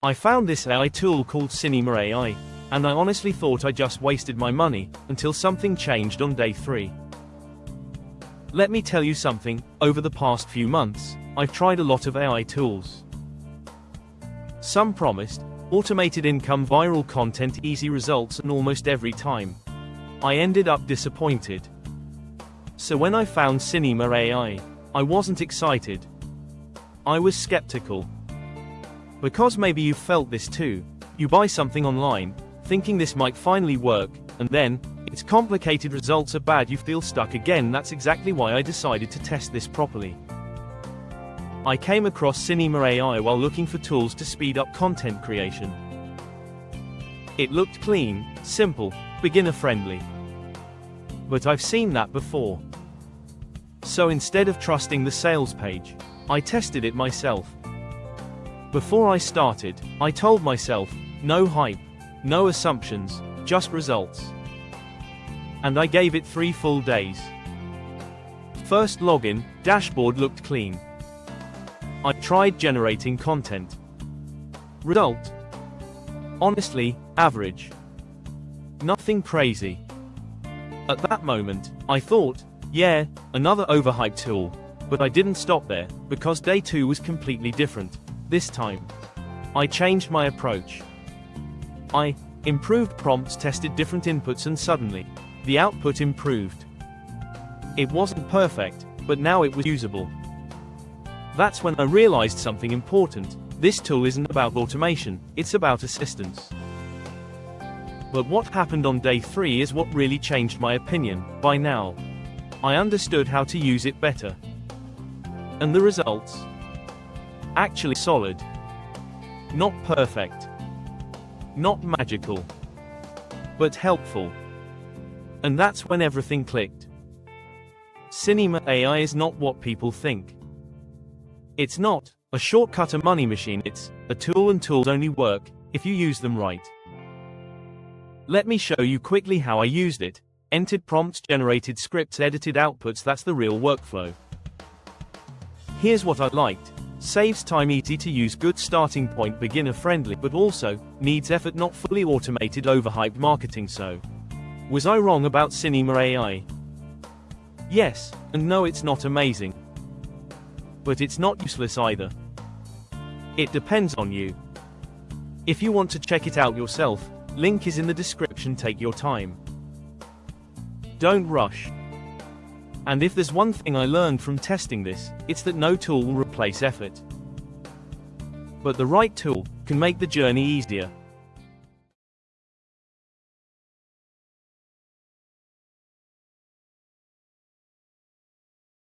I found this AI tool called Cynema AI, and I honestly thought I just wasted my money, until something changed on day 3. Let me tell you something, over the past few months, I've tried a lot of AI tools. Some promised automated income, viral content, easy results, and almost every time I ended up disappointed. So when I found Cynema AI, I wasn't excited. I was skeptical. Because maybe you've felt this too. You buy something online, thinking this might finally work, and then, its complicated results are bad, you feel stuck again. That's exactly why I decided to test this properly. I came across Cynema AI while looking for tools to speed up content creation. It looked clean, simple, beginner-friendly. But I've seen that before. So instead of trusting the sales page, I tested it myself. Before I started, I told myself, no hype, no assumptions, just results. And I gave it 3 full days. First login, dashboard looked clean. I tried generating content. Result? Honestly, average. Nothing crazy. At that moment, I thought, yeah, another overhyped tool. But I didn't stop there, because day 2 was completely different. This time, I changed my approach. I improved prompts, tested different inputs, and suddenly, the output improved. It wasn't perfect, but now it was usable. That's when I realized something important. This tool isn't about automation, it's about assistance. But what happened on day 3 is what really changed my opinion. By now, I understood how to use it better. And the results? Actually solid. Not perfect. Not magical. But helpful. And that's when everything clicked. Cynema AI is not what people think. It's not a shortcut, a money machine. It's a tool, and tools only work if you use them right. Let me show you quickly how I used it. Entered prompts, generated scripts, edited outputs. That's the real workflow. Here's what I liked. Saves time, easy to use, good starting point, beginner friendly, but also needs effort, not fully automated, overhyped marketing. So, was I wrong about Cynema AI? Yes, and no, it's not amazing. But it's not useless either. It depends on you. If you want to check it out yourself, link is in the description. Take your time. Don't rush. And if there's one thing I learned from testing this, it's that no tool will replace effort. But the right tool can make the journey easier.